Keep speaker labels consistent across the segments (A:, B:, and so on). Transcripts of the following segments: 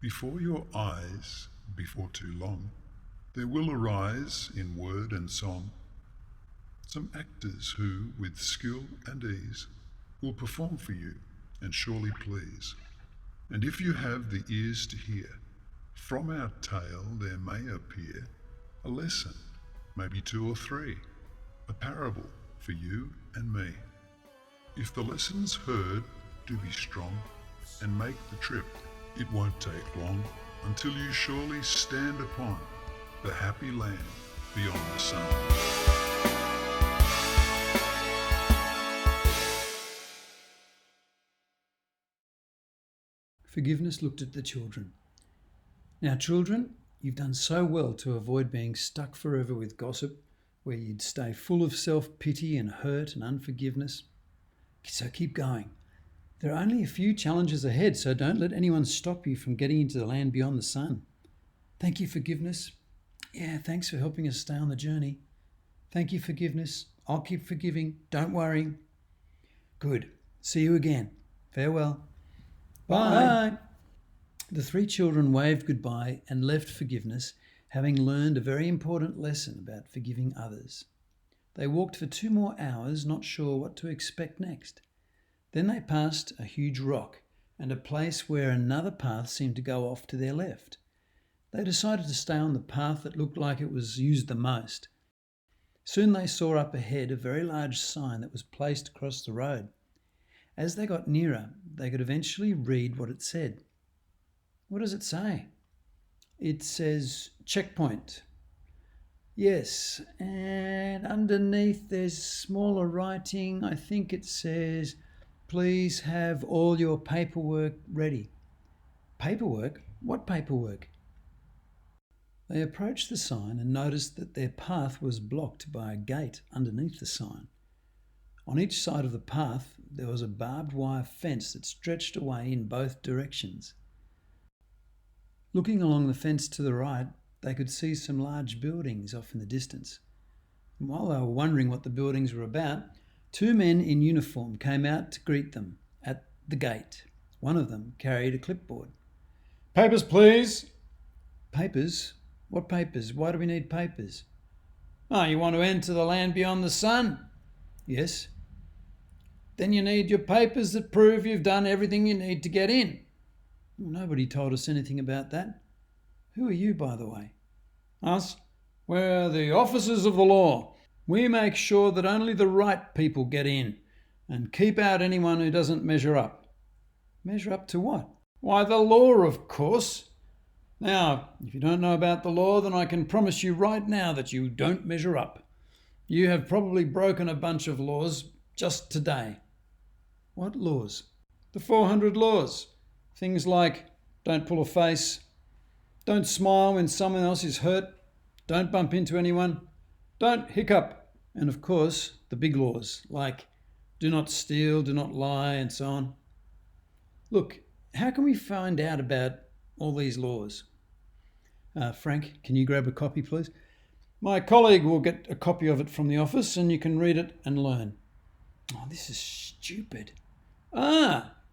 A: Before your eyes, before too long, there will arise in word and song some actors who, with skill and ease, will perform for you and surely please. And if you have the ears to hear, from our tale there may appear a lesson, maybe two or three, a parable for you and me. If the lessons heard do be strong and make the trip, it won't take long until you surely stand upon the happy land beyond the sun.
B: Forgiveness looked at the children. Now, children, you've done so well to avoid being stuck forever with gossip, where you'd stay full of self-pity and hurt and unforgiveness. So keep going. There are only a few challenges ahead, so don't let anyone stop you from getting into the land beyond the sun. Thank you, forgiveness. Yeah, thanks for helping us stay on the journey. Thank you, forgiveness. I'll keep forgiving. Don't worry. Good. See you again. Farewell. Bye. The three children waved goodbye and left forgiveness, having learned a very important lesson about forgiving others. They walked for 2 more hours, not sure what to expect next. Then they passed a huge rock and a place where another path seemed to go off to their left. They decided to stay on the path that looked like it was used the most. Soon they saw up ahead a very large sign that was placed across the road. As they got nearer, they could eventually read what it said. What does it say? It says checkpoint. Yes, and underneath there's smaller writing. I think it says, please have all your paperwork ready. Paperwork? What paperwork? They approached the sign and noticed that their path was blocked by a gate underneath the sign. On each side of the path, there was a barbed wire fence that stretched away in both directions. Looking along the fence to the right, they could see some large buildings off in the distance. And while they were wondering what the buildings were about, 2 men in uniform came out to greet them at the gate. One of them carried a clipboard.
C: Papers, please.
B: Papers? What papers? Why do we need papers?
C: Oh, you want to enter the land beyond the sun?
B: Yes.
C: Then you need your papers that prove you've done everything you need to get in.
B: Nobody told us anything about that. Who are you, by the way?
C: Us? We're the officers of the law. We make sure that only the right people get in and keep out anyone who doesn't measure up.
B: Measure up to what?
C: Why, the law, of course. Now, if you don't know about the law, then I can promise you right now that you don't measure up. You have probably broken a bunch of laws just today.
B: What laws?
C: The 400 laws. Things like don't pull a face, don't smile when someone else is hurt, don't bump into anyone, don't hiccup, and of course the big laws like do not steal, do not lie, and so on.
B: Look, how can we find out about all these laws? Frank, can you grab a copy, please?
C: My colleague will get a copy of it from the office and you can read it and learn.
B: Oh, this is stupid.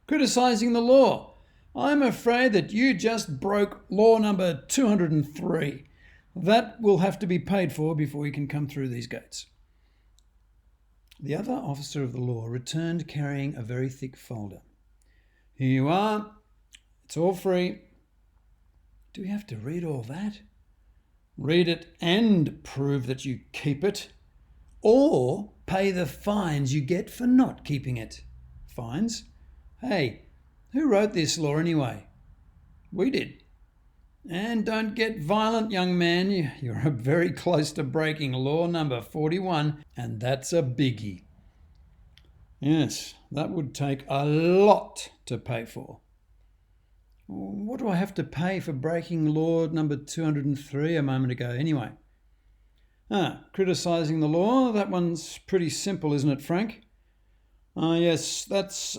C: Criticising the law. I'm afraid that you just broke law number 203. That will have to be paid for before you can come through these gates.
B: The other officer of the law returned carrying a very thick folder.
C: Here you are. It's all free.
B: Do we have to read all that?
C: Read it and prove that you keep it.
B: Or pay the fines you get for not keeping it.
C: Fines?
B: Hey, who wrote this law anyway?
C: We did. And don't get violent, young man. You're very close to breaking law number 41, and that's a biggie. Yes, that would take a lot to pay for.
B: What do I have to pay for breaking law number 203 a moment ago anyway?
C: Criticising the law, that one's pretty simple, isn't it, Frank? Yes, that's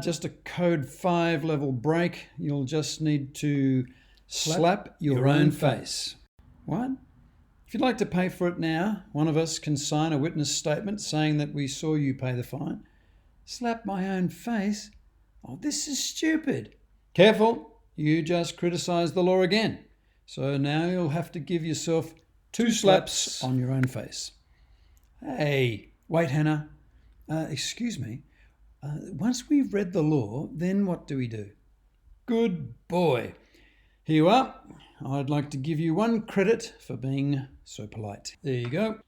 C: just a code 5 level break. You'll just need to slap your own face.
B: What?
C: If you'd like to pay for it now, one of us can sign a witness statement saying that we saw you pay the fine.
B: Slap my own face? Oh, this is stupid.
C: Careful, You just criticised the law again. So now you'll have to give yourself 2 slaps on your own face. Hey, wait, Hannah. Excuse me. Once we've read the law, then what do we do? Good boy. Here you are. I'd like to give you 1 credit for being so polite. There you go.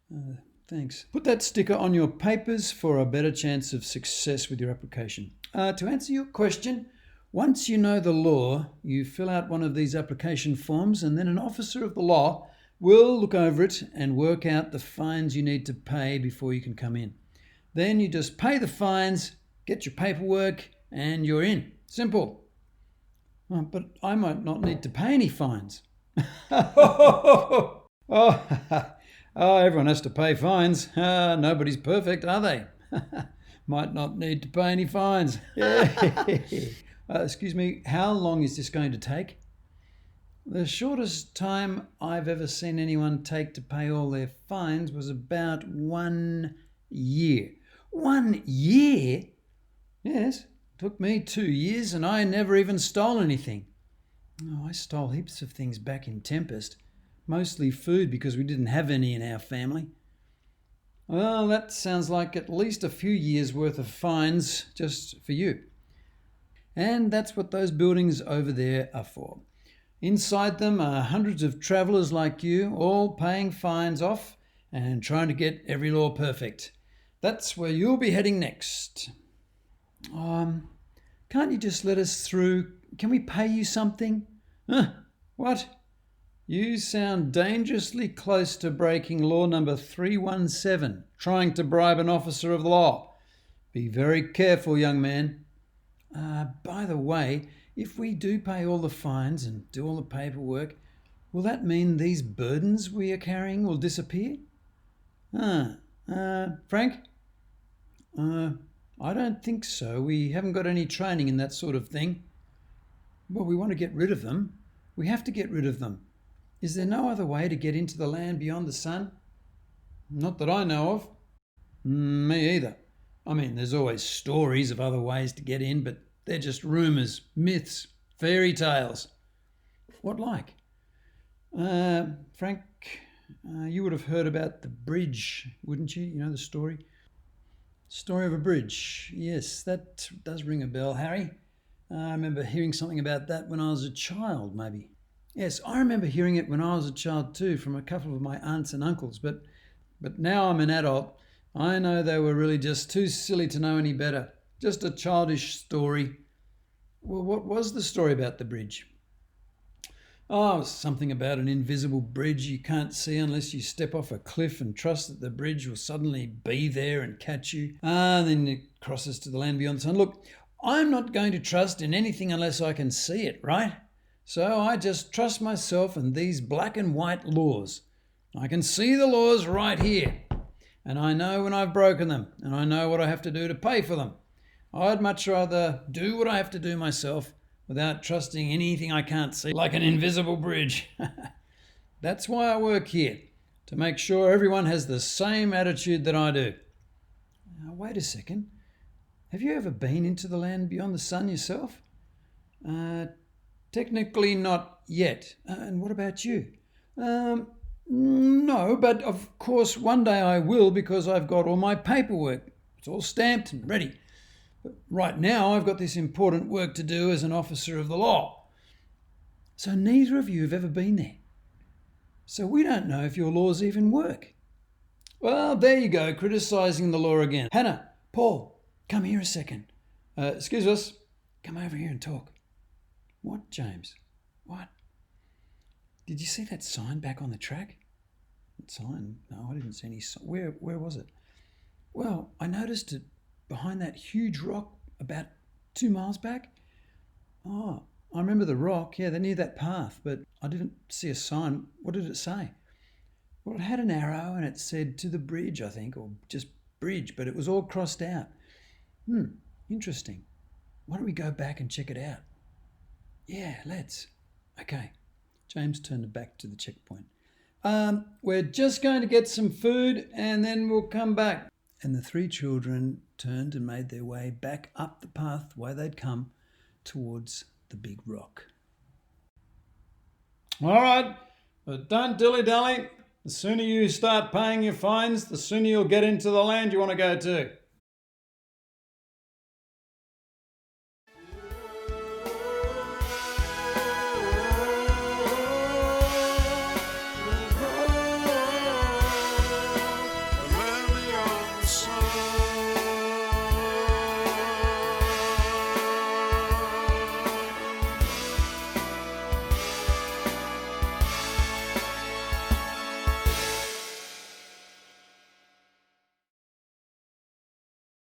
C: Thanks. Put that sticker on your papers for a better chance of success with your application. To answer your question, once you know the law, you fill out one of these application forms, and then an officer of the law will look over it and work out the fines you need to pay before you can come in. Then you just pay the fines, get your paperwork, and you're in. Simple. Oh, but I might not need to pay any fines. Oh, everyone has to pay fines. Nobody's perfect, are they? Might not need to pay any fines. Excuse me, how long is this going to take? The shortest time I've ever seen anyone take to pay all their fines was about 1 year. 1 year? Yes, took me 2 years and I never even stole anything. Oh, I stole heaps of things back in Tempest, mostly food because we didn't have any in our family. Well, that sounds like at least a few years' worth of fines just for you. And that's what those buildings over there are for. Inside them are hundreds of travellers like you, all paying fines off and trying to get every law perfect. That's where you'll be heading next. Can't you just let us through? Can we pay you something? What? You sound dangerously close to breaking law number 317, trying to bribe an officer of the law. Be very careful, young man. By the way, if we do pay all the fines and do all the paperwork, will that mean these burdens we are carrying will disappear? Frank? I don't think so. We haven't got any training in that sort of thing. Well, we want to get rid of them. We have to get rid of them. Is there no other way to get into the land beyond the sun? Not that I know of. Me either. I mean, there's always stories of other ways to get in, but they're just rumours, myths, fairy tales. What like? Frank, you would have heard about the bridge, wouldn't you? You know the story? Story of a bridge. Yes, that does ring a bell, Harry. I remember hearing something about that when I was a child, maybe. Yes, I remember hearing it when I was a child too, from a couple of my aunts and uncles, but now I'm an adult. I know they were really just too silly to know any better. Just a childish story. Well, what was the story about the bridge? Oh, it was something about an invisible bridge you can't see unless you step off a cliff and trust that the bridge will suddenly be there and catch you. Then it crosses to the land beyond the sun. Look, I'm not going to trust in anything unless I can see it, right? So I just trust myself and these black and white laws. I can see the laws right here. And I know when I've broken them, and I know what I have to do to pay for them. I'd much rather do what I have to do myself without trusting anything I can't see, like an invisible bridge. That's why I work here, to make sure everyone has the same attitude that I do. Now, wait a second. Have you ever been into the land beyond the sun yourself? Technically not yet. And what about you? No, but of course one day I will because I've got all my paperwork. It's all stamped and ready. But right now I've got this important work to do as an officer of the law. So neither of you have ever been there. So we don't know if your laws even work. Well, there you go, criticising the law again. Hannah, Paul, come here a second. Excuse us. Come over here and talk. What, James? What? Did you see that sign back on the track? That sign? No, I didn't see any sign. Where was it? Well, I noticed it behind that huge rock about 2 miles back. Oh, I remember the rock. Yeah, they're near that path, but I didn't see a sign. What did it say? Well, it had an arrow and it said to the bridge, I think, or just bridge, but it was all crossed out. Interesting. Why don't we go back and check it out? Yeah, let's. Okay. James turned back to the checkpoint. We're just going to get some food and then we'll come back. And the 3 children turned and made their way back up the pathway they'd come towards the big rock. All right, but don't dilly-dally. The sooner you start paying your fines, the sooner you'll get into the land you want to go to.